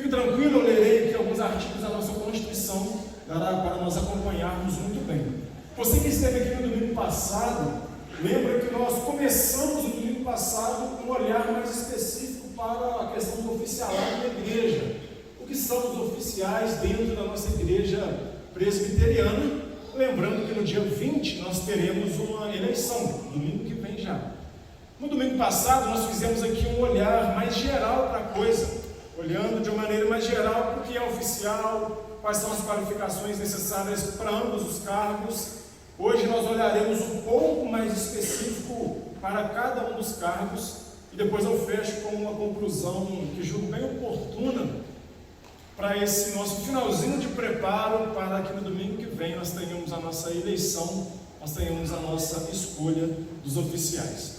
Fique tranquilo, eu lerei aqui alguns artigos da nossa Constituição para nós acompanharmos muito bem. Você que esteve aqui no domingo passado, lembra que nós começamos no domingo passado com um olhar mais específico para a questão do oficialato da igreja. O que são os oficiais dentro da nossa igreja presbiteriana? Lembrando que no dia 20 nós teremos uma eleição, domingo que vem já. No domingo passado nós fizemos aqui um olhar mais geral para a coisa, olhando de uma maneira mais geral para o que é oficial, quais são as qualificações necessárias para ambos os cargos. Hoje nós olharemos um pouco mais específico para cada um dos cargos e depois eu fecho com uma conclusão que julgo bem oportuna para esse nosso finalzinho de preparo para que no domingo que vem nós tenhamos a nossa eleição, nós tenhamos a nossa escolha dos oficiais.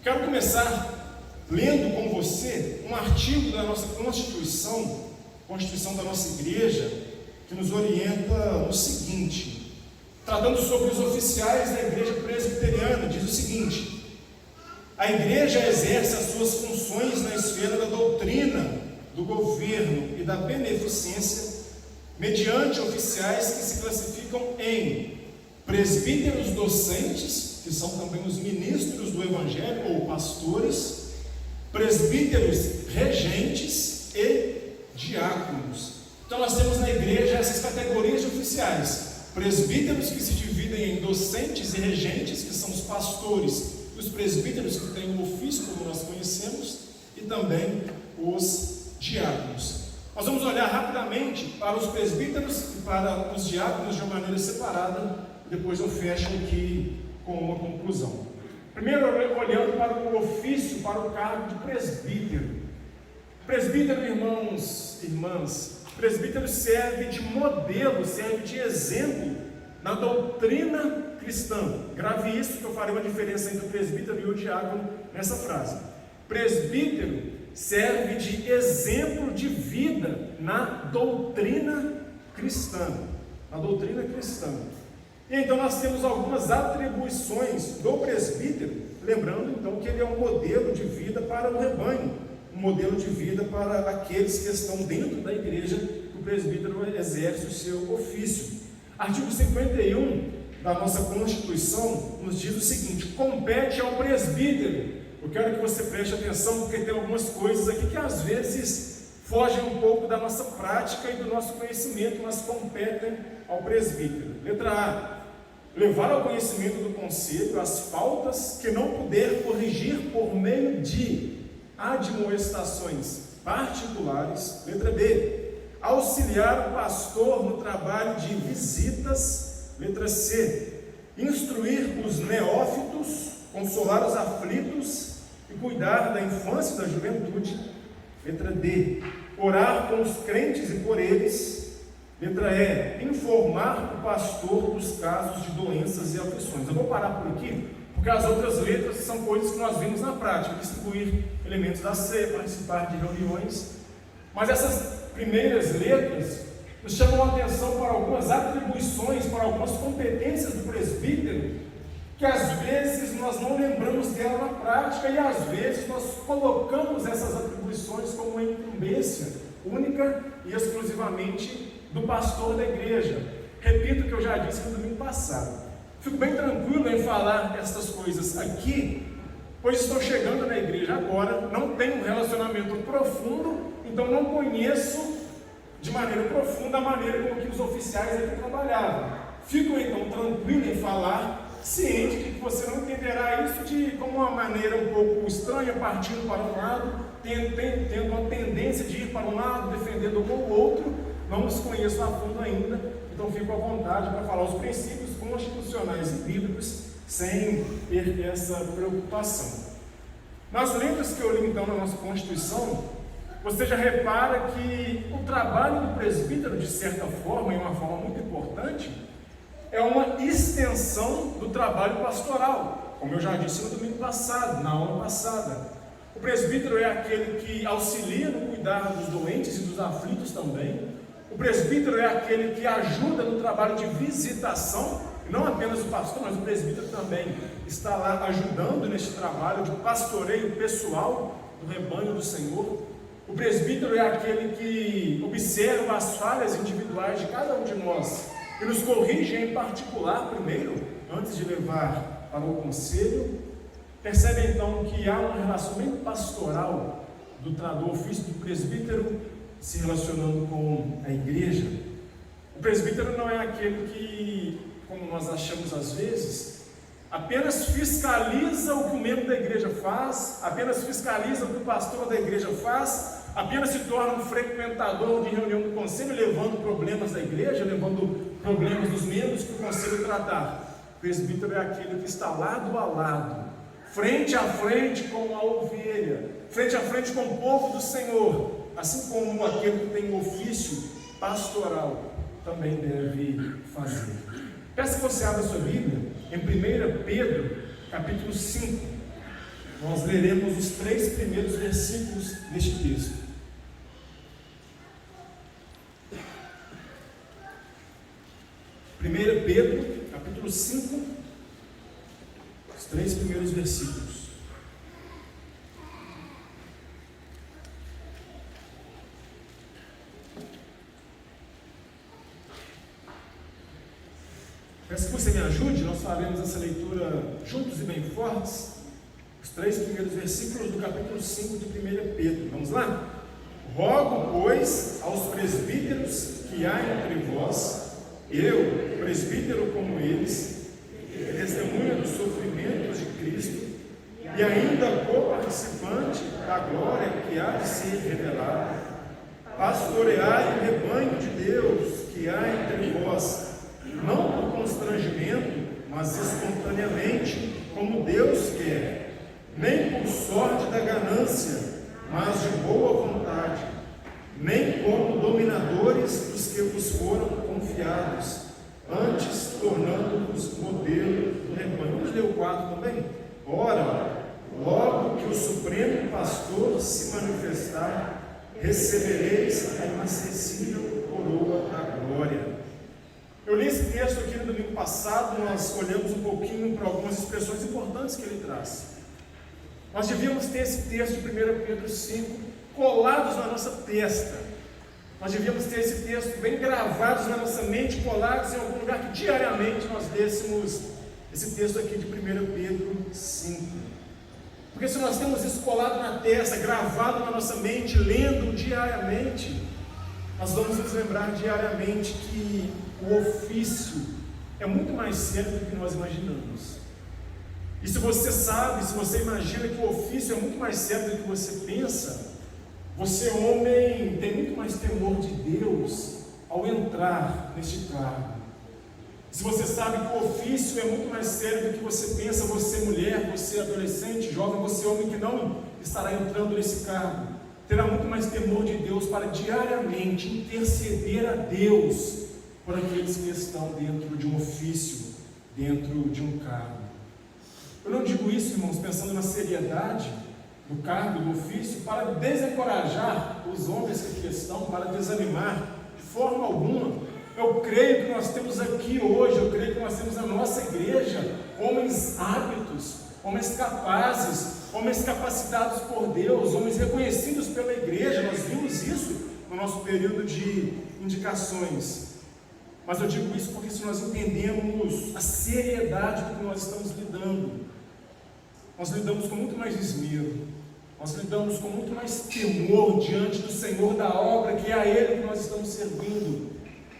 Quero começar lendo com você um artigo da nossa Constituição da nossa igreja, que nos orienta no seguinte, tratando sobre os oficiais da igreja presbiteriana, diz o seguinte: a igreja exerce as suas funções na esfera da doutrina, do governo e da beneficência, mediante oficiais que se classificam em presbíteros docentes, que são também os ministros do evangelho ou pastores, presbíteros regentes e diáconos. Então nós temos na igreja essas categorias de oficiais: presbíteros, que se dividem em docentes e regentes, que são os pastores, os presbíteros que têm o ofício, como nós conhecemos, e também os diáconos. Nós vamos olhar rapidamente para os presbíteros e para os diáconos de uma maneira separada, e depois eu fecho aqui com uma conclusão. Primeiro, olhando para o ofício, para o cargo de presbítero. Presbítero, irmãos e irmãs, presbítero serve de modelo, serve de exemplo na doutrina cristã. Grave isso, que eu farei uma diferença entre o presbítero e o diácono nessa frase. Presbítero serve de exemplo de vida na doutrina cristã. Na doutrina cristã. E então nós temos algumas atribuições do presbítero, lembrando então que ele é um modelo de vida para o rebanho, um modelo de vida para aqueles que estão dentro da igreja, que o presbítero exerce o seu ofício. Artigo 51 da nossa Constituição nos diz o seguinte: compete ao presbítero. Eu quero que você preste atenção, porque tem algumas coisas aqui que às vezes fogem um pouco da nossa prática e do nosso conhecimento, mas competem ao presbítero. Letra A: levar ao conhecimento do conselho as faltas que não puder corrigir por meio de admoestações particulares. Letra B: auxiliar o pastor no trabalho de visitas. Letra C: instruir os neófitos, consolar os aflitos e cuidar da infância e da juventude. Letra D: orar com os crentes e por eles. Letra E: informar o pastor dos casos de doenças e aflições. Eu vou parar por aqui, porque as outras letras são coisas que nós vimos na prática: distribuir elementos da ceia, participar de reuniões. Mas essas primeiras letras nos chamam a atenção para algumas atribuições, para algumas competências do presbítero, que às vezes nós não lembramos dela na prática, e às vezes nós colocamos essas atribuições como uma incumbência única e exclusivamente do pastor da igreja. Repito o que eu já disse no domingo passado. Fico bem tranquilo em falar essas coisas aqui, pois estou chegando na igreja agora, não tenho um relacionamento profundo, então não conheço de maneira profunda a maneira como que os oficiais aqui trabalhavam. Fico então tranquilo em falar, ciente de que você não entenderá isso como uma maneira um pouco estranha, partindo para um lado, tendo uma tendência de ir para um lado, defendendo um ou outro. Não os conheço a fundo ainda, então fico à vontade para falar os princípios constitucionais e bíblicos sem ter essa preocupação. Nas letras que eu li então na nossa Constituição, você já repara que o trabalho do presbítero, de certa forma, e uma forma muito importante, é uma extensão do trabalho pastoral, como eu já disse no domingo passado, na aula passada. O presbítero é aquele que auxilia no cuidar dos doentes e dos aflitos também. O presbítero é aquele que ajuda no trabalho de visitação, não apenas o pastor, mas o presbítero também está lá ajudando neste trabalho de pastoreio pessoal do rebanho do Senhor. O presbítero é aquele que observa as falhas individuais de cada um de nós e nos corrige em particular primeiro, antes de levar para o conselho. Percebe então que há um relacionamento pastoral do ofício do presbítero se relacionando com a igreja. O presbítero não é aquele que, como nós achamos às vezes, apenas fiscaliza o que o membro da igreja faz, apenas fiscaliza o que o pastor da igreja faz, apenas se torna um frequentador de reunião do conselho, levando problemas da igreja, levando problemas dos membros que o conselho tratar. O presbítero é aquele que está lado a lado, frente a frente com a ovelha, frente a frente com o povo do Senhor, assim como aquele que tem o ofício pastoral também deve fazer. Peço que você abra sua Bíblia em 1 Pedro, capítulo 5. Nós leremos os 3 primeiros versículos deste texto. 1 Pedro, capítulo 5, os 3 primeiros versículos. Peço que você me ajude, nós faremos essa leitura juntos e bem fortes, os 3 primeiros versículos do capítulo 5 de 1 Pedro. Vamos lá? Rogo, pois, aos presbíteros que há entre vós, eu, presbítero como eles, que testemunha dos sofrimentos de Cristo, e ainda co-participante da glória que há de ser revelada, pastoreai o rebanho de Deus que há entre vós, não por constrangimento, mas espontaneamente, como Deus quer, nem por sorte da ganância, mas de boa vontade, nem como dominadores dos que vos foram confiados, antes tornando-vos modelo do rebanho. Vamos ler o 4 também? Ora, logo que o Supremo Pastor se manifestar, recebereis a inacessível coroa da glória. Eu li esse texto aqui no domingo passado, nós olhamos um pouquinho para algumas expressões importantes que ele traz. Nós devíamos ter esse texto de 1 Pedro 5 colados na nossa testa. Nós devíamos ter esse texto bem gravados na nossa mente, colados em algum lugar que diariamente nós lêssemos esse texto aqui de 1 Pedro 5. Porque se nós temos isso colado na testa, gravado na nossa mente, lendo diariamente, nós vamos nos lembrar diariamente que o ofício é muito mais sério do que nós imaginamos. E se você sabe, se você imagina que o ofício é muito mais sério do que você pensa, você, homem, tem muito mais temor de Deus ao entrar neste cargo. Se você sabe que o ofício é muito mais sério do que você pensa, você mulher, você adolescente, jovem, você homem que não estará entrando nesse cargo, terá muito mais temor de Deus para diariamente interceder a Deus por aqueles que estão dentro de um ofício, dentro de um cargo. Eu não digo isso, irmãos, pensando na seriedade do cargo, do ofício, para desencorajar os homens que aqui estão, para desanimar, de forma alguma. Eu creio que nós temos aqui hoje, eu creio que nós temos na nossa igreja, homens hábitos, homens capazes, homens capacitados por Deus, homens reconhecidos pela igreja. Nós vimos isso no nosso período de indicações. Mas eu digo isso porque se nós entendemos a seriedade do que nós estamos lidando, nós lidamos com muito mais esmero, nós lidamos com muito mais temor diante do Senhor, da obra que é a Ele que nós estamos servindo.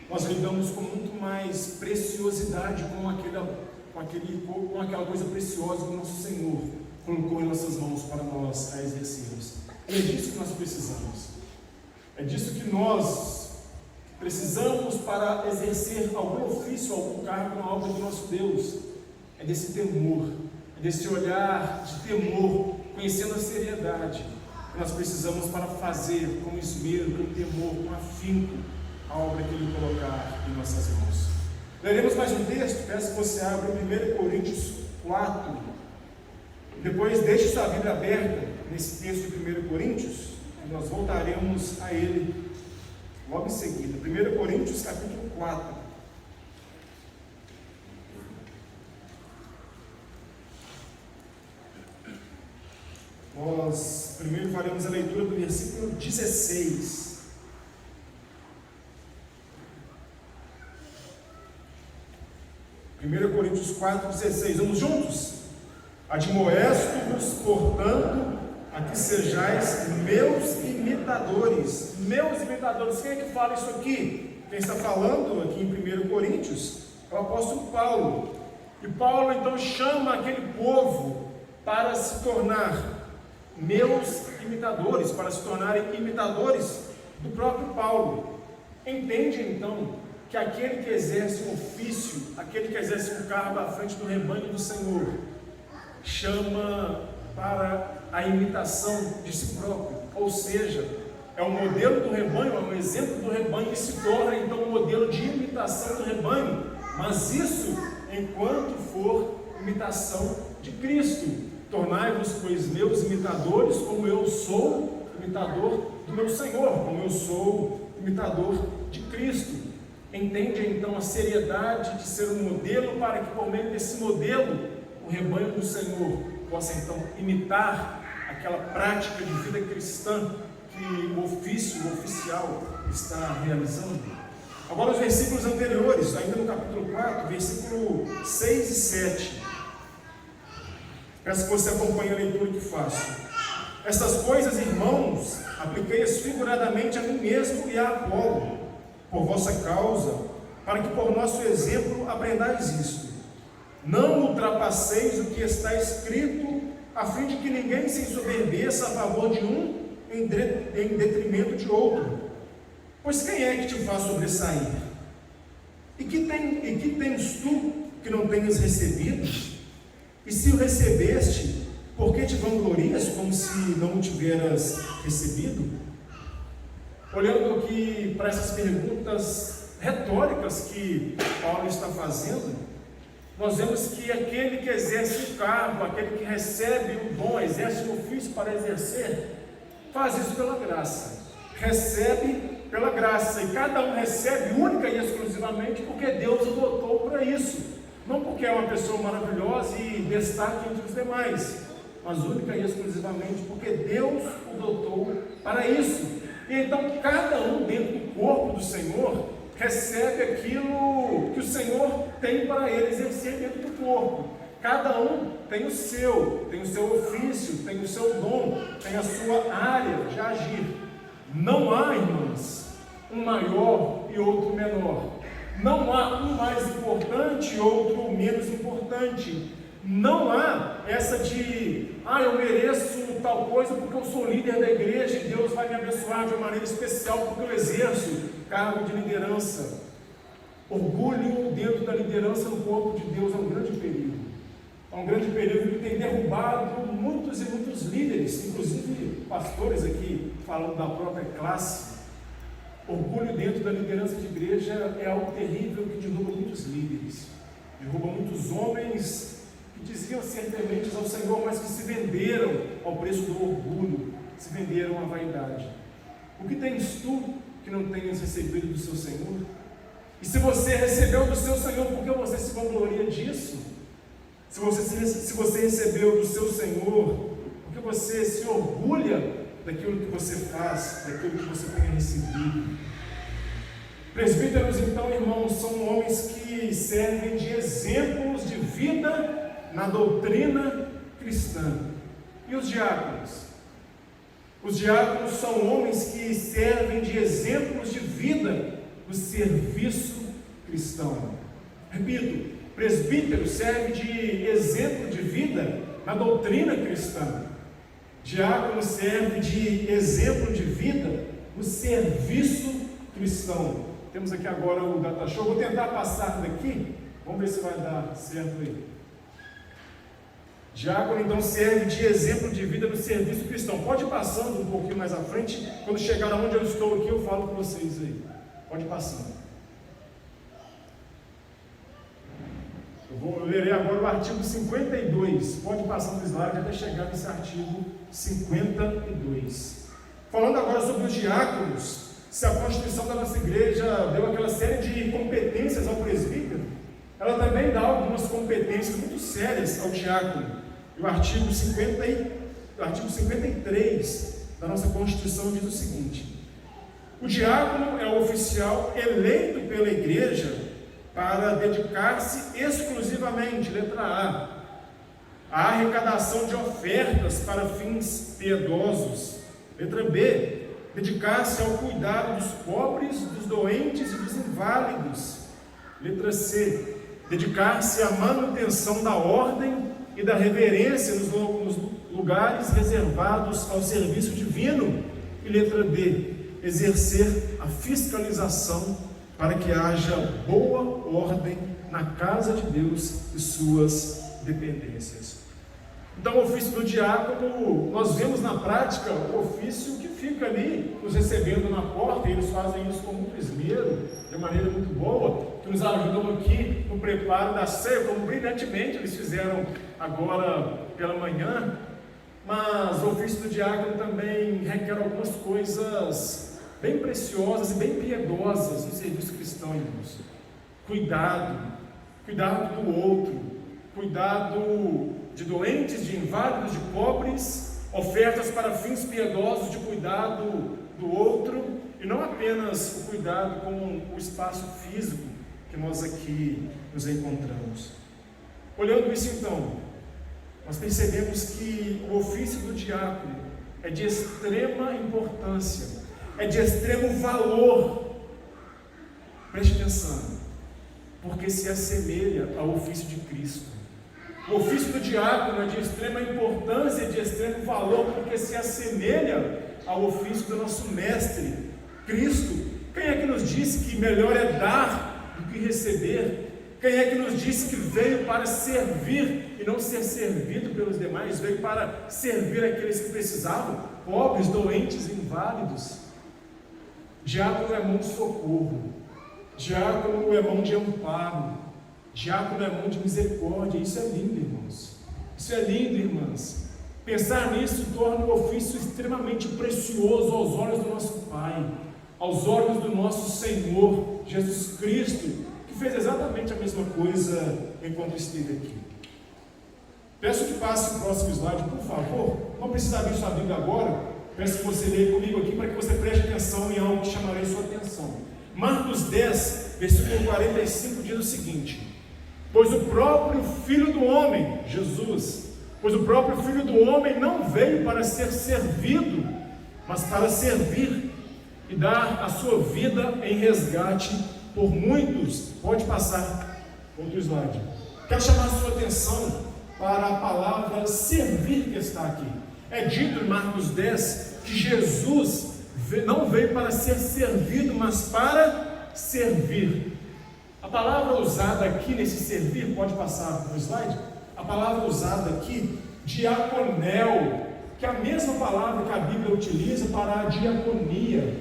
Nós lidamos com muito mais preciosidade com aquela coisa preciosa que o nosso Senhor colocou em nossas mãos para nós a exercermos. É disso que nós precisamos. É disso que nós precisamos para exercer algum ofício, algum cargo na obra do nosso Deus. É desse temor, é desse olhar de temor, conhecendo a seriedade que nós precisamos para fazer com esmero, com temor, com afinco a obra que Ele colocar em nossas mãos. Leremos mais um texto, peço que você abra 1 Coríntios 4. Depois deixe sua Bíblia aberta nesse texto de 1 Coríntios, e nós voltaremos a ele logo em seguida. 1 Coríntios capítulo 4. Nós primeiro faremos a leitura do versículo 16. Primeiro Coríntios 4:16. Vamos juntos? Admoesto-vos, portanto, a que sejais meus imitadores. Meus imitadores. Quem é que fala isso aqui? Quem está falando aqui em 1 Coríntios é o apóstolo Paulo. E Paulo então chama aquele povo para se tornar meus imitadores, para se tornarem imitadores do próprio Paulo. Entende então que aquele que exerce um ofício, aquele que exerce um cargo à frente do rebanho do Senhor, chama para a imitação de si próprio, ou seja, é um modelo do rebanho, é um exemplo do rebanho e se torna então um modelo de imitação do rebanho, mas isso enquanto for imitação de Cristo. Tornai-vos, pois, meus imitadores, como eu sou imitador do meu Senhor, como eu sou imitador de Cristo. Entende então a seriedade de ser um modelo, para que por meio desse modelo o rebanho do Senhor possa então imitar aquela prática de vida cristã que o ofício, o oficial está realizando. Agora os versículos anteriores, ainda no capítulo 4, versículo 6 e 7. Peço que você acompanhe a leitura que faço. Estas coisas, irmãos, apliquei-as figuradamente a mim mesmo e a Apolo, por vossa causa, para que por nosso exemplo aprendais isto. Não ultrapasseis o que está escrito, a fim de que ninguém se ensoberbeça a favor de um em detrimento de outro. Pois quem é que te faz sobressair? E que tens tu que não tenhas recebido? E se o recebeste, por que te vanglorias como se não o tiveras recebido? Olhando aqui para essas perguntas retóricas que Paulo está fazendo, nós vemos que aquele que exerce o cargo, aquele que recebe o dom, exerce o ofício para exercer, faz isso pela graça, recebe pela graça, e cada um recebe única e exclusivamente porque Deus o dotou para isso. Não porque é uma pessoa maravilhosa e destaque entre os demais, mas única e exclusivamente porque Deus o dotou para isso. E então cada um dentro do corpo do Senhor recebe aquilo que o Senhor tem para ele exercer dentro do corpo. Cada um tem o seu ofício, tem o seu dom, tem a sua área de agir. Não há, irmãos, um maior e outro menor. Não há um mais importante e outro menos importante. Não há essa de, eu mereço tal coisa porque eu sou líder da igreja e Deus vai me abençoar de uma maneira especial porque eu exerço cargo de liderança. Orgulho dentro da liderança no corpo de Deus é um grande perigo. É um grande perigo que tem derrubado muitos e muitos líderes, inclusive pastores aqui, falando da própria classe. Orgulho dentro da liderança de igreja é algo terrível que derruba muitos líderes, derruba muitos homens que diziam ser tementes ao Senhor, mas que se venderam ao preço do orgulho, se venderam à vaidade. O que tens tu que não tenhas recebido do seu Senhor? E se você recebeu do seu Senhor, por que você se vangloria disso? Se você recebeu do seu Senhor, por que você se orgulha daquilo que você faz, daquilo que você tenha recebido? Presbíteros, então, irmãos, são homens que servem de exemplos de vida na doutrina cristã. E os diáconos? Os diáconos são homens que servem de exemplos de vida no serviço cristão. Repito, presbítero serve de exemplo de vida na doutrina cristã. Diácono serve de exemplo de vida no serviço cristão. Temos aqui agora o data show. Vou tentar passar daqui. Vamos ver se vai dar certo aí. Diácono então serve de exemplo de vida no serviço cristão. Pode ir passando um pouquinho mais à frente. Quando chegar onde eu estou aqui, eu falo com vocês aí. Pode ir passando. Eu lerei agora o artigo 52. Pode passar no slide até chegar nesse artigo 52. Falando agora sobre os diáconos, se a Constituição da nossa igreja deu aquela série de competências ao presbítero, ela também dá algumas competências muito sérias ao diácono. E o artigo 53 o artigo 53 da nossa Constituição diz o seguinte: o diácono é o oficial eleito pela igreja para dedicar-se exclusivamente, letra A, à arrecadação de ofertas para fins piedosos. Letra B, dedicar-se ao cuidado dos pobres, dos doentes e dos inválidos. Letra C, dedicar-se à manutenção da ordem e da reverência nos lugares reservados ao serviço divino. E letra D, exercer a fiscalização para que haja boa ordem na casa de Deus e suas dependências. Então, o ofício do diácono, nós vemos na prática o ofício que fica ali nos recebendo na porta, e eles fazem isso com muito esmero, de maneira muito boa, que nos ajudam aqui no preparo da ceia, como brilhantemente eles fizeram agora pela manhã. Mas o ofício do diácono também requer algumas coisas bem preciosas e bem piedosas no serviço cristão, irmãos. Cuidado do outro, cuidado de doentes, de inválidos, de pobres, ofertas para fins piedosos de cuidado do outro, e não apenas o cuidado com o espaço físico que nós aqui nos encontramos. Olhando isso então, nós percebemos que o ofício do diácono é de extrema importância, é de extremo valor. Preste atenção, porque se assemelha ao ofício de Cristo. O ofício do diácono é de extrema importância, de extremo valor, porque se assemelha ao ofício do nosso mestre, Cristo. Quem é que nos disse que melhor é dar do que receber? Quem é que nos disse que veio para servir e não ser servido pelos demais? Veio para servir aqueles que precisavam, pobres, doentes, inválidos. Diácono é mão de socorro, diácono é mão de amparo, diácono é mão de misericórdia. Isso é lindo, irmãos. Isso é lindo, irmãs. Pensar nisso torna o ofício extremamente precioso aos olhos do nosso Pai, aos olhos do nosso Senhor Jesus Cristo, que fez exatamente a mesma coisa enquanto esteve aqui. Peço que passe o próximo slide, por favor. Não precisa abrir sua Bíblia agora. Peço que você leia comigo aqui para que você preste atenção em algo que chamarei sua atenção. Marcos 10, versículo 45 diz o seguinte: pois o próprio Filho do Homem, Jesus, pois o próprio Filho do Homem não veio para ser servido, mas para servir e dar a sua vida em resgate por muitos. Pode passar outro slide. Quero chamar a sua atenção para a palavra servir que está aqui. É dito em Marcos 10 que Jesus não veio para ser servido, mas para servir. A palavra usada aqui nesse servir, pode passar no slide, a palavra usada aqui, diaconel, que é a mesma palavra que a Bíblia utiliza para a diaconia,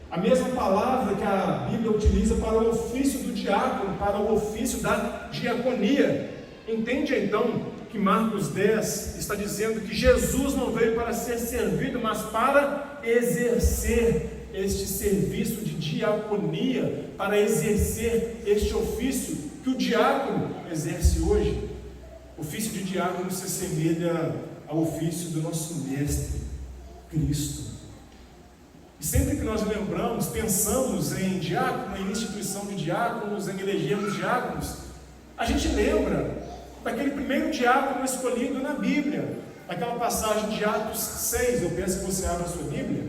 a mesma palavra que a Bíblia utiliza para o ofício do diácono, para o ofício da diaconia. Entende então que Marcos 10 está dizendo que Jesus não veio para ser servido, mas para exercer este serviço de diaconia, para exercer este ofício que o diácono exerce hoje. O ofício de diácono se assemelha ao ofício do nosso mestre, Cristo. E sempre que nós lembramos, pensamos em diácono, em instituição de diáconos, em elegermos diáconos, a gente lembra daquele primeiro diácono escolhido na Bíblia, daquela passagem de Atos 6, eu peço que você abra a sua Bíblia,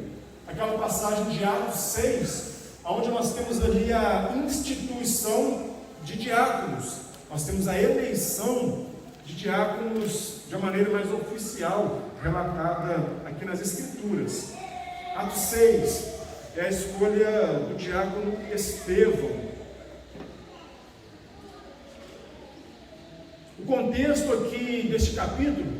aquela passagem de Atos 6, onde nós temos ali a instituição de diáconos, nós temos a eleição de diáconos de uma maneira mais oficial, relatada aqui nas Escrituras. Atos 6 é a escolha do diácono Estevão. O contexto aqui deste capítulo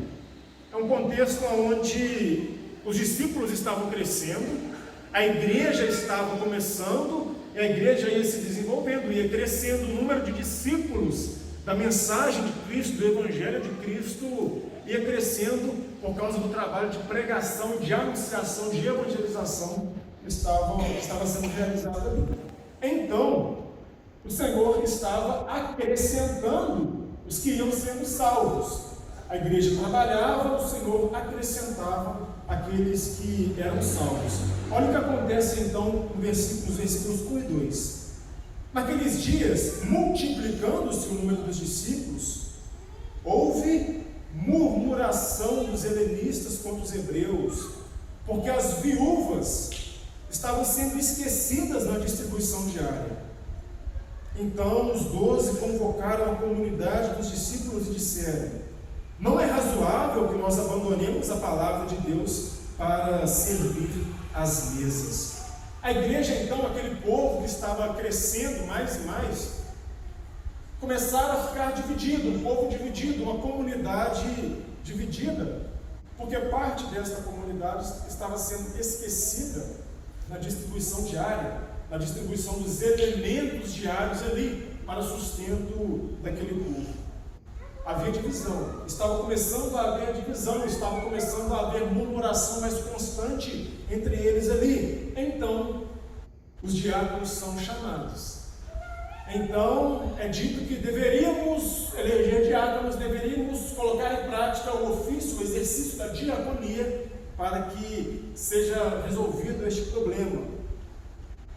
é um contexto onde os discípulos estavam crescendo, a igreja estava começando, e a igreja ia se desenvolvendo, ia crescendo o número de discípulos da mensagem de Cristo, do Evangelho de Cristo, ia crescendo por causa do trabalho de pregação, de anunciação, de evangelização que estava sendo realizado ali. Então, o Senhor estava acrescentando os que iam sendo salvos. A igreja trabalhava, o Senhor acrescentava aqueles que eram salvos. Olha o que acontece então nos versículos 1 e 2. Naqueles dias, multiplicando-se o número dos discípulos, houve murmuração dos helenistas contra os hebreus, porque as viúvas estavam sendo esquecidas na distribuição diária. Então os 12 convocaram a comunidade dos discípulos e disseram: não é razoável que nós abandonemos a palavra de Deus para servir às mesas. A igreja, então, aquele povo que estava crescendo mais e mais, começaram a ficar dividido, um povo dividido, uma comunidade dividida, porque parte desta comunidade estava sendo esquecida na distribuição diária, na distribuição dos elementos diários ali, para sustento daquele povo. Havia divisão, estava começando a haver divisão, estava começando a haver murmuração mais constante entre eles ali. Então, os diáconos são chamados. Então, é dito que deveríamos eleger diáconos, deveríamos colocar em prática o ofício, o exercício da diaconia, para que seja resolvido este problema.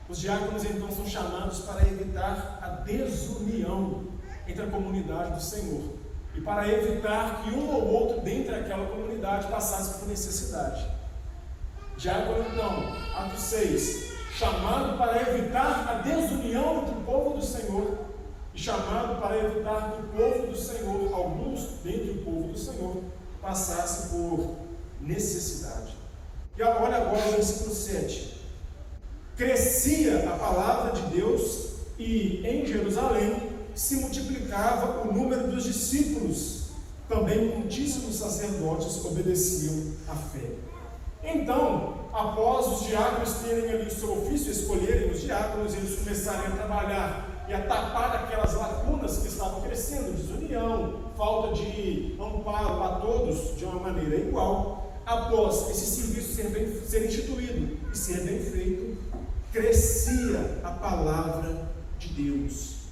Os diáconos, então, são chamados para evitar a desunião entre a comunidade do Senhor e para evitar que um ou outro dentre aquela comunidade passasse por necessidade. Diácono, então, Atos 6, chamado para evitar a desunião entre o povo do Senhor e chamado para evitar que o povo do Senhor, alguns dentre o povo do Senhor, passassem por necessidade. E olha agora o versículo 7. Crescia a palavra de Deus e em Jerusalém se multiplicava o número dos discípulos, também muitíssimos sacerdotes obedeciam à fé. Então, após os diáconos terem ali o seu ofício, escolherem os diáconos, eles começarem a trabalhar e a tapar aquelas lacunas que estavam crescendo, desunião, falta de amparo a todos de uma maneira igual. Após esse serviço ser instituído e ser bem feito, crescia a palavra de Deus.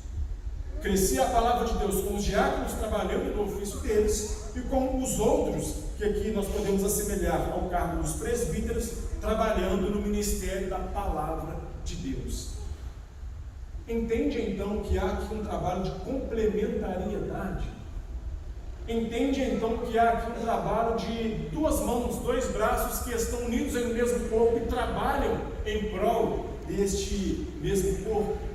Crescia a palavra de Deus com os diáconos trabalhando no ofício deles e com os outros, que aqui nós podemos assemelhar ao cargo dos presbíteros, trabalhando no ministério da palavra de Deus. Entende então que há aqui um trabalho de complementariedade? Entende então que há aqui um trabalho de duas mãos, dois braços que estão unidos em um mesmo corpo e trabalham em prol deste mesmo corpo?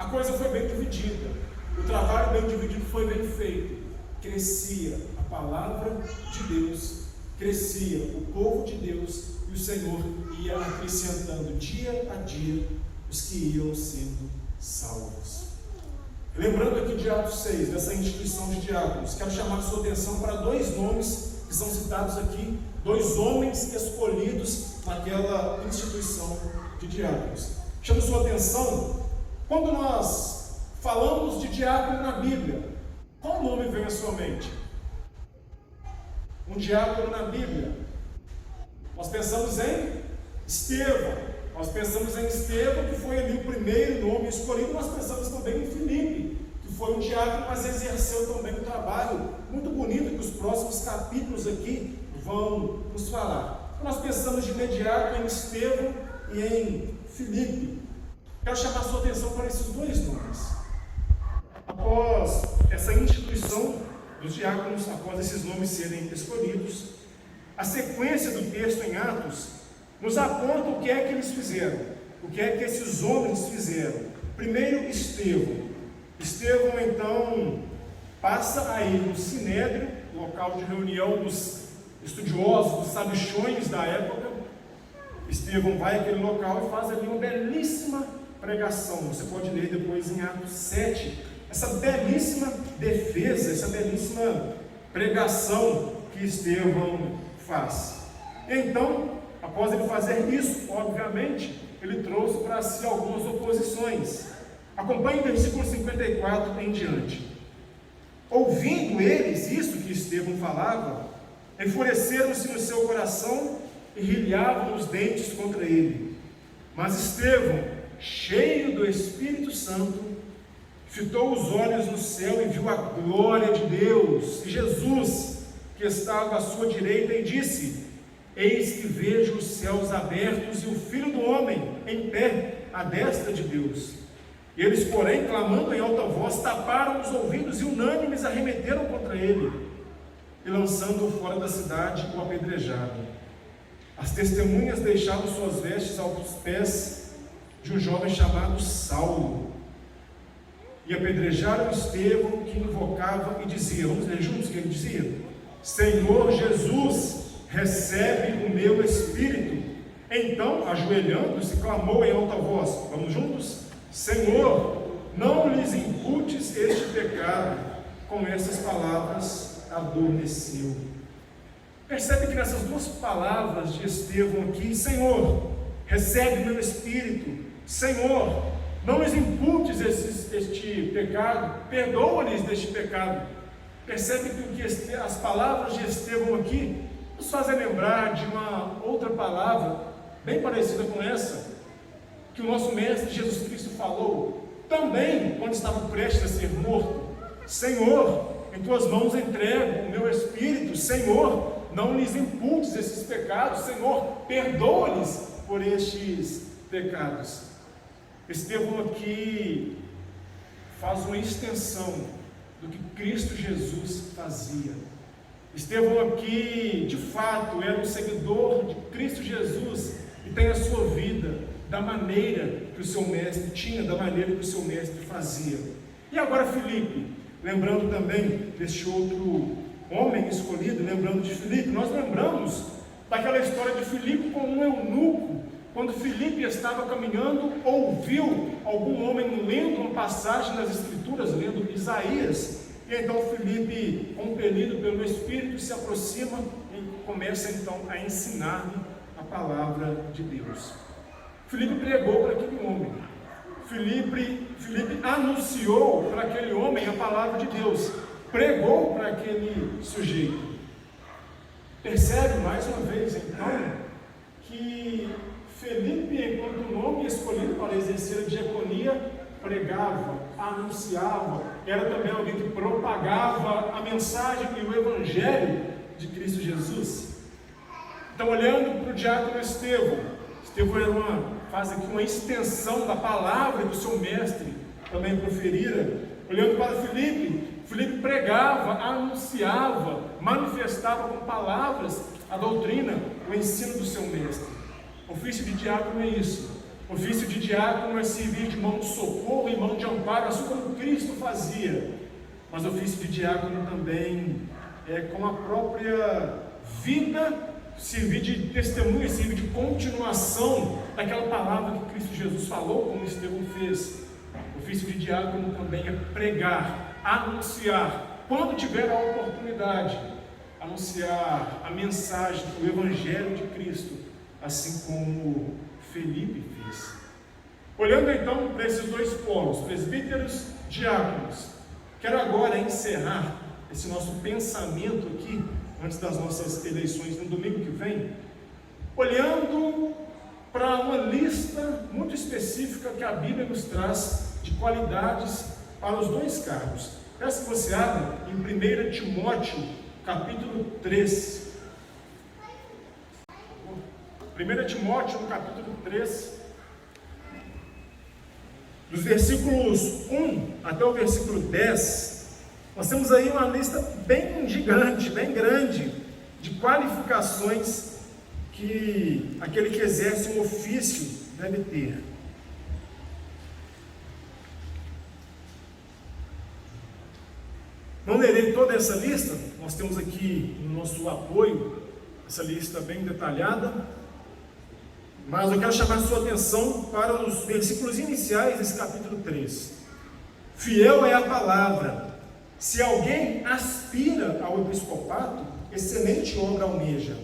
A coisa foi bem dividida, o trabalho bem dividido foi bem feito. Crescia a palavra de Deus, crescia o povo de Deus e o Senhor ia acrescentando dia a dia os que iam sendo salvos. Lembrando aqui de Atos 6, dessa instituição de diáconos, quero chamar a sua atenção para dois nomes que são citados aqui, dois homens escolhidos naquela instituição de diáconos. Chamo a sua atenção, quando nós falamos de diácono na Bíblia, qual nome vem à sua mente? Um diácono na Bíblia. Nós pensamos em Estevão. Nós pensamos em Estevão, que foi ali o primeiro nome escolhido. Nós pensamos também em Filipe, que foi um diácono, mas exerceu também um trabalho muito bonito, que os próximos capítulos aqui vão nos falar. Nós pensamos de imediato em Estevão e em Filipe. Quero chamar a sua atenção para esses dois nomes. Após essa instituição dos diáconos, após esses nomes serem escolhidos, a sequência do texto em Atos nos aponta o que é que eles fizeram, o que é que esses homens fizeram. Primeiro, Estevão. Estevão, então, passa a ir no Sinédrio, local de reunião dos estudiosos, dos sabichões da época. Estevão vai àquele local e faz ali uma belíssima pregação. Você pode ler depois em Atos 7, essa belíssima defesa, essa belíssima pregação que Estevão faz. Então, após ele fazer isso, obviamente, ele trouxe para si algumas oposições. Acompanhe o versículo 54 em diante. Ouvindo eles isso que Estevão falava, enfureceram-se no seu coração e rilhavam os dentes contra ele. Mas Estevão, cheio do Espírito Santo, fitou os olhos no céu e viu a glória de Deus, e Jesus, que estava à sua direita, e disse: eis que vejo os céus abertos e o Filho do Homem em pé à destra de Deus. Eles, porém, clamando em alta voz, taparam os ouvidos e unânimes arremeteram contra ele, e lançando-o fora da cidade, o apedrejaram. As testemunhas deixaram suas vestes aos pés de um jovem chamado Saulo, e apedrejaram Estevão, que invocava e dizia, vamos ler juntos o que ele dizia: Senhor Jesus, recebe o meu espírito. Então, ajoelhando-se, clamou em alta voz, vamos juntos? Senhor, não lhes imputes este pecado. Com essas palavras adormeceu. Percebe que nessas duas palavras de Estevão aqui, Senhor, recebe meu espírito, Senhor, não lhes imputes este pecado, perdoa-lhes deste pecado. Percebe que as palavras de Estevão aqui nos fazem lembrar de uma outra palavra bem parecida com essa, que o nosso mestre Jesus Cristo falou também quando estava prestes a ser morto: Senhor, em tuas mãos entrego o meu espírito. Senhor, não lhes imputes esses pecados. Senhor, perdoa-lhes por estes pecados. Estevão aqui faz uma extensão do que Cristo Jesus fazia. Estevão aqui, de fato, era um seguidor de Cristo Jesus e tem a sua vida da maneira que o seu mestre tinha, da maneira que o seu mestre fazia. E agora Filipe, lembrando também deste outro homem escolhido, lembrando de Filipe, nós lembramos daquela história de Filipe com um eunuco. Quando Filipe estava caminhando, ouviu algum homem lendo uma passagem das Escrituras, lendo Isaías, e então Filipe, compelido pelo Espírito, se aproxima e começa então a ensinar-lhe a palavra de Deus. Filipe pregou para aquele homem, Filipe anunciou para aquele homem a palavra de Deus, pregou para aquele sujeito. Percebe mais uma vez então que Filipe, enquanto nome escolhido para exercer a diaconia, pregava, anunciava, era também alguém que propagava a mensagem e o evangelho de Cristo Jesus. Então, olhando para o diácono Estevão faz aqui uma extensão da palavra do seu mestre, também proferira. Olhando para Filipe pregava, anunciava, manifestava com palavras a doutrina, o ensino do seu mestre. O ofício de diácono é isso. O ofício de diácono é servir de mão de socorro e mão de amparo, assim como Cristo fazia. Mas o ofício de diácono também é com a própria vida, servir de testemunha, servir de continuação daquela palavra que Cristo Jesus falou, como Estevão fez. O ofício de diácono também é pregar, anunciar, quando tiver a oportunidade, anunciar a mensagem, o evangelho de Cristo, assim como Filipe fez. Olhando então para esses dois polos, presbíteros, diáconos, quero agora encerrar esse nosso pensamento aqui, antes das nossas eleições no domingo que vem, olhando para uma lista muito específica que a Bíblia nos traz de qualidades para os dois cargos. Peço que você abra em 1 Timóteo, capítulo 3. 1 Timóteo, no capítulo 3, dos versículos 1 até o versículo 10, nós temos aí uma lista bem gigante, bem grande, de qualificações que aquele que exerce um ofício deve ter. Não lerei toda essa lista, nós temos aqui no nosso apoio essa lista bem detalhada, mas eu quero chamar a sua atenção para os versículos iniciais desse capítulo 3. Fiel é a palavra. Se alguém aspira ao episcopato, excelente obra almeja.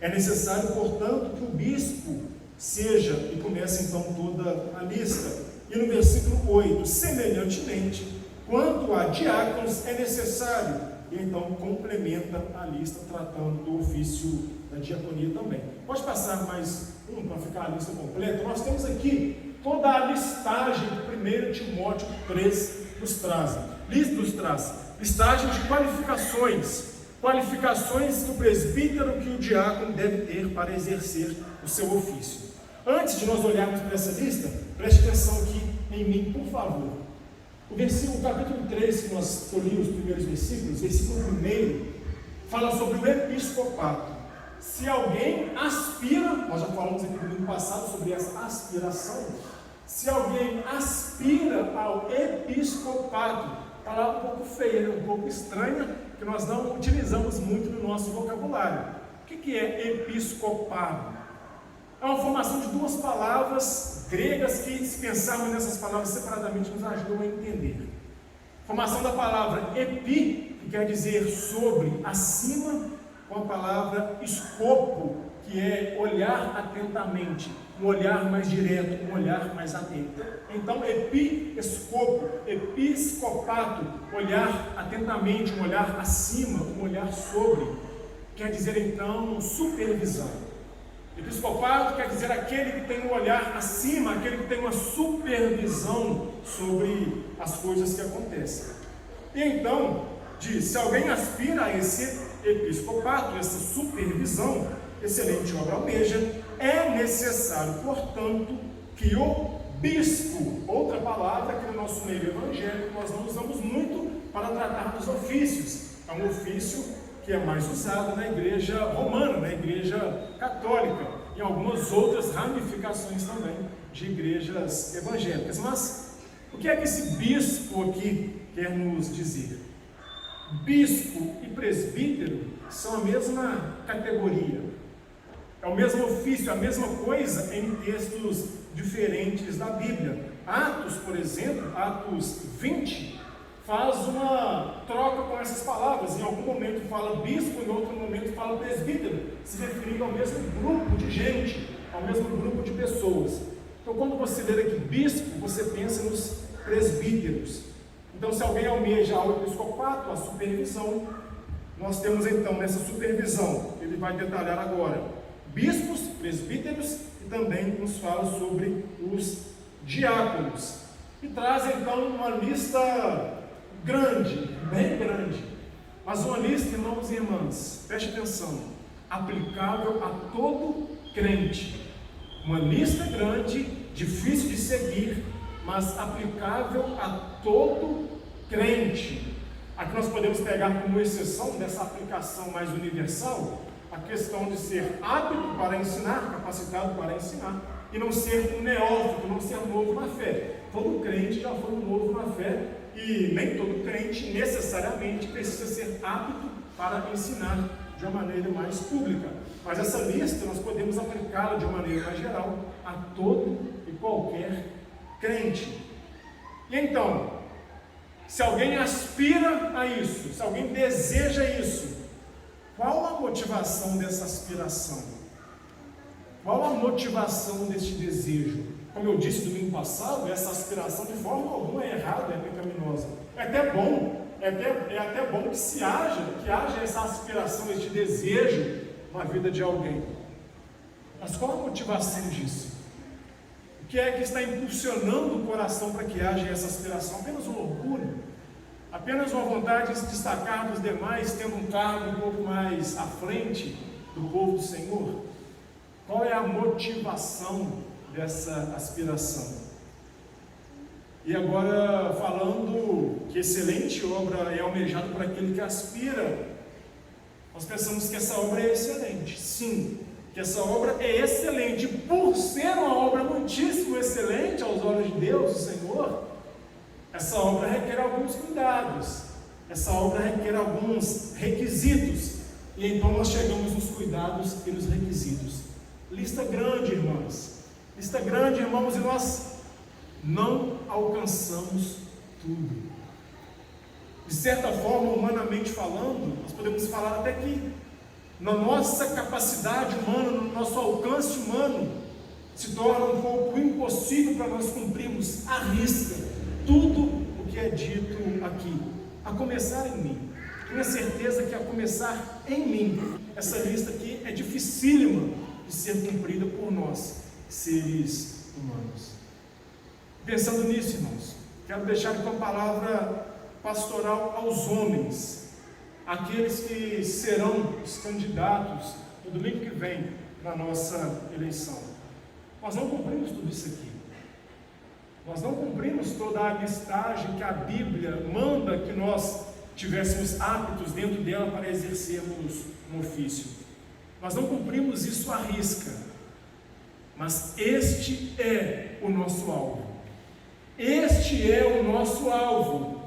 É necessário, portanto, que o bispo seja, e começa então toda a lista. E no versículo 8, semelhantemente, quanto a diáconos é necessário, e então complementa a lista tratando do ofício da diaconia também. Pode passar mais um para ficar a lista completa? Nós temos aqui toda a listagem de 1 Timóteo 3, nos traz listagem de qualificações que o presbítero, que o diácono deve ter para exercer o seu ofício. Antes de nós olharmos para essa lista, preste atenção aqui em mim, por favor. O capítulo 3, que nós escolhemos os primeiros versículos, versículo 1, fala sobre o episcopato. Se alguém aspira, nós já falamos aqui no domingo passado sobre essa aspiração, se alguém aspira ao episcopato, palavra um pouco feia, um pouco estranha, que nós não utilizamos muito no nosso vocabulário. O que é episcopado? É uma formação de duas palavras gregas que, se pensarmos nessas palavras separadamente, nos ajudam a entender. Formação da palavra epi, que quer dizer sobre, acima, com a palavra escopo, que é olhar atentamente, um olhar mais direto, um olhar mais atento. Então, episcopo, episcopato, olhar atentamente, um olhar acima, um olhar sobre, quer dizer então supervisão. Episcopato quer dizer aquele que tem um olhar acima, aquele que tem uma supervisão sobre as coisas que acontecem. E então, diz, se alguém aspira a esse episcopato, essa supervisão, excelente obra almeja, é necessário, portanto, que o bispo, outra palavra que no nosso meio evangélico nós não usamos muito para tratar dos ofícios, é um ofício que é mais usado na igreja romana, na igreja católica, e algumas outras ramificações também de igrejas evangélicas. Mas o que é que esse bispo aqui quer nos dizer? Bispo e presbítero são a mesma categoria, é o mesmo ofício, a mesma coisa em textos diferentes da Bíblia. Atos, por exemplo, Atos 20, faz uma troca com essas palavras. Em algum momento fala bispo, em outro momento fala presbítero, se referindo ao mesmo grupo de gente, ao mesmo grupo de pessoas. Então, quando você lê aqui bispo, você pensa nos presbíteros. Então, se alguém almeja ao episcopato, a supervisão, nós temos então nessa supervisão, ele vai detalhar agora, bispos, presbíteros, e também nos fala sobre os diáconos. E traz então uma lista grande, bem grande, mas uma lista, irmãos e irmãs, preste atenção, aplicável a todo crente. Uma lista grande, difícil de seguir, mas aplicável a todo crente. Aqui nós podemos pegar como exceção dessa aplicação mais universal a questão de ser apto para ensinar, capacitado para ensinar, e não ser um neófito, não ser novo na fé. Todo crente já foi um novo na fé, e nem todo crente necessariamente precisa ser apto para ensinar de uma maneira mais pública. Mas essa lista nós podemos aplicá-la de uma maneira mais geral a todo e qualquer crente. E então, se alguém aspira a isso, se alguém deseja isso, qual a motivação dessa aspiração? Qual a motivação deste desejo? Como eu disse domingo passado, essa aspiração de forma alguma é errada, é pecaminosa. É até bom que haja essa aspiração, este desejo na vida de alguém. Mas qual a motivação disso? O que é que está impulsionando o coração para que haja essa aspiração? Apenas um orgulho? Apenas uma vontade de se destacar dos demais, tendo um cargo um pouco mais à frente do povo do Senhor? Qual é a motivação dessa aspiração? E agora, falando que excelente obra é almejada por aquele que aspira, nós pensamos que essa obra é excelente. Sim, que essa obra é excelente. Por ser uma obra muitíssimo excelente aos olhos de Deus, o Senhor, essa obra requer alguns cuidados, essa obra requer alguns requisitos. E então nós chegamos nos cuidados e nos requisitos. Lista grande, irmãos. Lista grande, irmãos, e nós não alcançamos tudo. De certa forma, humanamente falando, nós podemos falar até que na nossa capacidade humana, no nosso alcance humano, se torna um pouco impossível para nós cumprirmos à risca tudo o que é dito aqui, a começar em mim. Tenho certeza que a começar em mim, essa lista aqui é dificílima de ser cumprida por nós, seres humanos. Pensando nisso, irmãos, quero deixar aqui uma palavra pastoral aos homens, aqueles que serão os candidatos no domingo que vem na nossa eleição. Nós não cumprimos tudo isso aqui. Nós não cumprimos toda a listagem que a Bíblia manda que nós tivéssemos hábitos dentro dela para exercermos um ofício. Nós não cumprimos isso à risca, mas este é o nosso alvo. Este é o nosso alvo.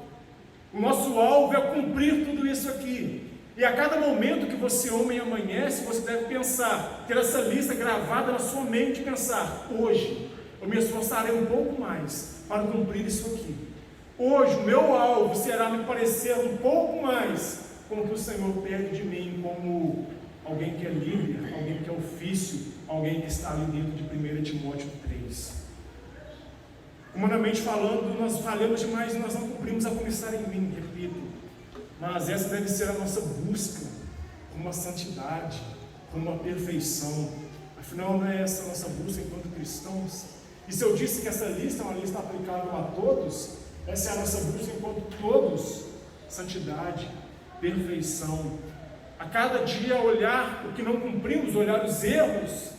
O nosso alvo é cumprir tudo isso aqui. E a cada momento que você, homem, amanhece, você deve pensar, ter essa lista gravada na sua mente, pensar: hoje eu me esforçarei um pouco mais para cumprir isso aqui. Hoje o meu alvo será me parecer um pouco mais com o que o Senhor pede de mim, como alguém que é líder, alguém que é ofício, alguém que está ali dentro de 1 Timóteo 3. Humanamente falando, nós falhamos demais e nós não cumprimos a começar em mim, repito. Mas essa deve ser a nossa busca por uma santidade, por uma perfeição. Afinal, não é essa a nossa busca enquanto cristãos? E se eu disse que essa lista é uma lista aplicável a todos, essa é a nossa busca enquanto todos: santidade, perfeição. A cada dia olhar o que não cumprimos, olhar os erros,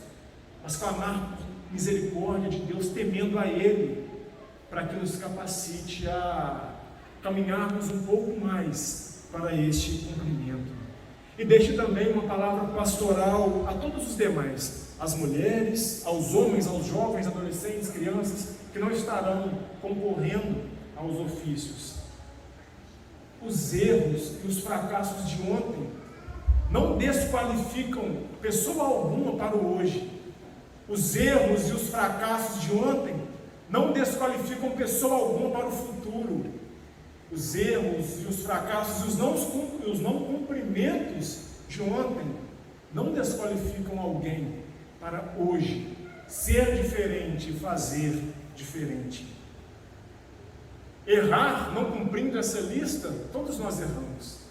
mas clamar por misericórdia de Deus, temendo a Ele, para que nos capacite a caminharmos um pouco mais para este cumprimento. E deixe também uma palavra pastoral a todos os demais, às mulheres, aos homens, aos jovens, adolescentes, crianças, que não estarão concorrendo aos ofícios. Os erros e os fracassos de ontem não desqualificam pessoa alguma para o hoje. Os erros e os fracassos de ontem não desqualificam pessoa alguma para o futuro. Os erros e os fracassos e os não cumprimentos de ontem não desqualificam alguém para hoje ser diferente e fazer diferente. Errar não cumprindo essa lista, todos nós erramos.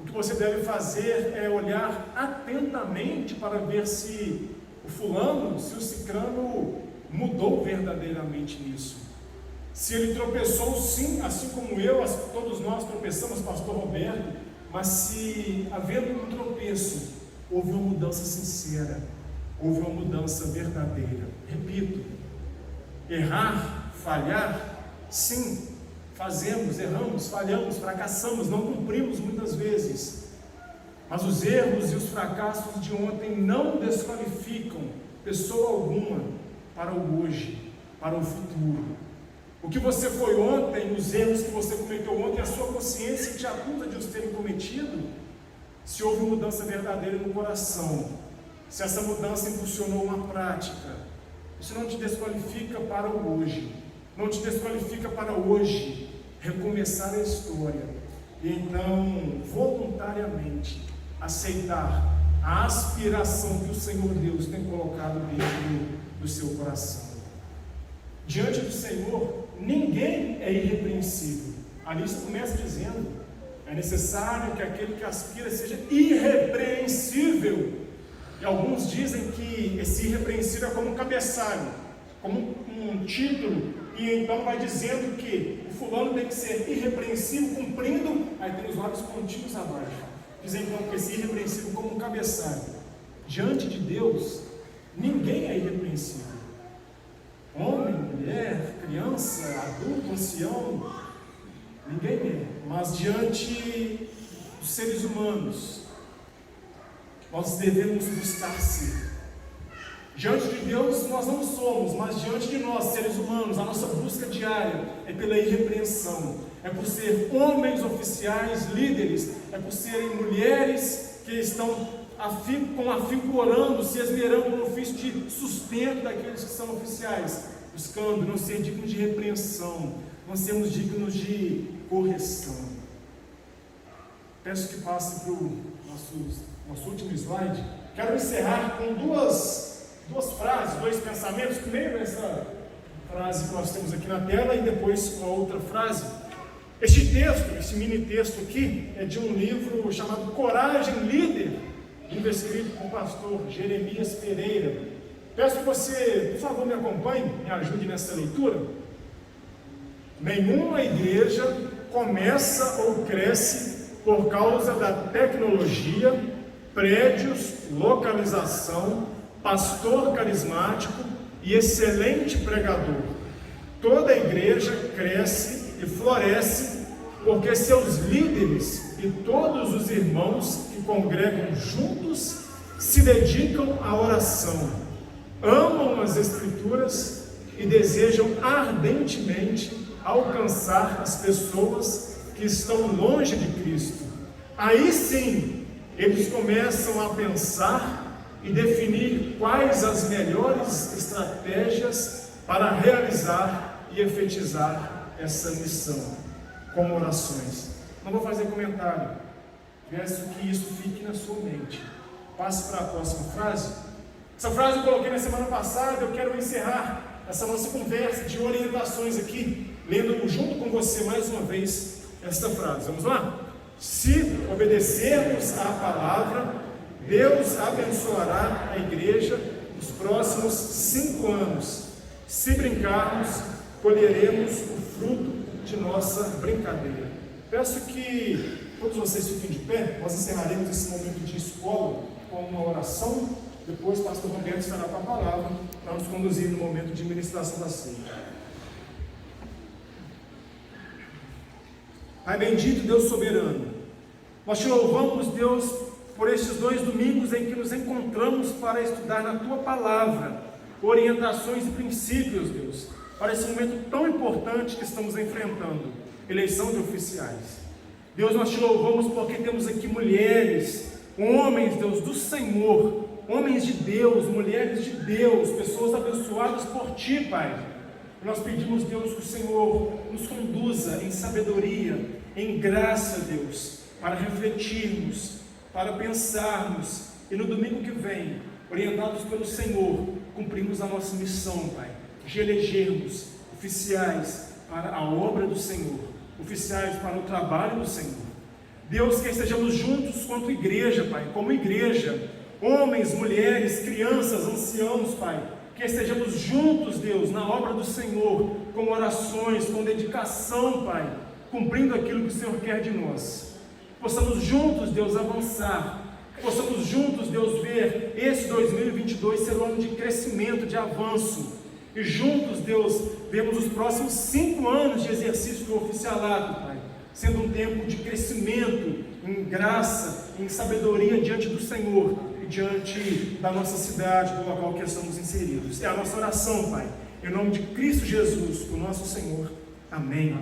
O que você deve fazer é olhar atentamente para ver se o fulano, se o cicrano mudou verdadeiramente nisso. Se ele tropeçou sim, assim como eu, todos nós tropeçamos, pastor Roberto, mas se havendo um tropeço, houve uma mudança sincera, houve uma mudança verdadeira. Repito, errar, falhar, sim, fazemos, erramos, falhamos, fracassamos, não cumprimos muitas vezes, mas os erros e os fracassos de ontem não desqualificam pessoa alguma para o hoje, para o futuro. O que você foi ontem, os erros que você cometeu ontem, a sua consciência te acusa de os terem cometido, se houve mudança verdadeira no coração, se essa mudança impulsionou uma prática, isso não te desqualifica para o hoje, não te desqualifica para hoje recomeçar a história e então voluntariamente aceitar a aspiração que o Senhor Deus tem colocado dentro do seu coração. Diante do Senhor, ninguém é irrepreensível. A lista começa dizendo: é necessário que aquele que aspira seja irrepreensível. E alguns dizem que esse irrepreensível é como um cabeçalho, como um título, e então vai dizendo que o fulano tem que ser irrepreensível, cumprindo, aí tem os lábios contínuos abaixo. Dizem então que esse irrepreensível como um cabeçalho. Diante de Deus, ninguém é irrepreensível. Homem, mulher, criança, adulto, ancião, ninguém é. Mas diante dos seres humanos, nós devemos buscar ser. Diante de Deus nós não somos, mas diante de nós, seres humanos, a nossa busca diária é pela irrepreensão, é por ser homens oficiais, líderes, é por serem mulheres que estão com afinco orando, se esmerando no ofício de sustento daqueles que são oficiais, buscando não ser dignos de repreensão, não sermos dignos de correção. Peço que passe para o nosso último slide. Quero encerrar com duas frases, dois pensamentos. Primeiro essa frase que nós temos aqui na tela e depois uma outra frase. Este texto, esse mini texto aqui, é de um livro chamado Coragem Líder, livro escrito por o pastor Jeremias Pereira. Peço que você, por favor, me acompanhe, me ajude nessa leitura. Nenhuma igreja começa ou cresce por causa da tecnologia, prédios, localização, pastor carismático e excelente pregador. Toda igreja cresce e floresce porque seus líderes e todos os irmãos que congregam juntos se dedicam à oração, amam as Escrituras e desejam ardentemente alcançar as pessoas que estão longe de Cristo. Aí sim, eles começam a pensar e definir quais as melhores estratégias para realizar e efetizar essa missão, como orações. Não vou fazer comentário, peço que isso fique na sua mente. Passe para a próxima frase. Essa frase eu coloquei na semana passada. Eu quero encerrar essa nossa conversa de orientações aqui, lendo junto com você mais uma vez esta frase. Vamos lá? Se obedecermos à palavra, Deus abençoará a igreja nos próximos 5 anos. Se brincarmos, colheremos o fruto de nossa brincadeira. Peço que todos vocês fiquem de pé. Nós encerraremos esse momento de escola com uma oração. Depois o pastor Roberto estará com a palavra para nos conduzir no momento de ministração da ceia. Pai bendito, Deus soberano, nós te louvamos, Deus, por estes 2 domingos em que nos encontramos para estudar na tua palavra orientações e princípios, Deus, para esse momento tão importante que estamos enfrentando, eleição de oficiais. Deus, nós te louvamos porque temos aqui mulheres, homens, Deus, do Senhor, homens de Deus, mulheres de Deus, pessoas abençoadas por Ti, Pai. Nós pedimos, Deus, que o Senhor nos conduza em sabedoria, em graça, Deus, para refletirmos, para pensarmos, e no domingo que vem, orientados pelo Senhor, cumprimos a nossa missão, Pai, de elegermos oficiais para a obra do Senhor, oficiais para o trabalho do Senhor. Deus, que estejamos juntos quanto igreja, Pai, como igreja, homens, mulheres, crianças, anciãos, Pai, que estejamos juntos, Deus, na obra do Senhor, com orações, com dedicação, Pai, cumprindo aquilo que o Senhor quer de nós. Possamos juntos, Deus, avançar, possamos juntos, Deus, ver esse 2022 ser um ano de crescimento, de avanço, e juntos, Deus, vemos os próximos 5 anos de exercício do oficialato, Pai, sendo um tempo de crescimento, em graça, em sabedoria diante do Senhor, diante da nossa cidade, do local que estamos inseridos. É a nossa oração, Pai, em nome de Cristo Jesus, o nosso Senhor. Amém.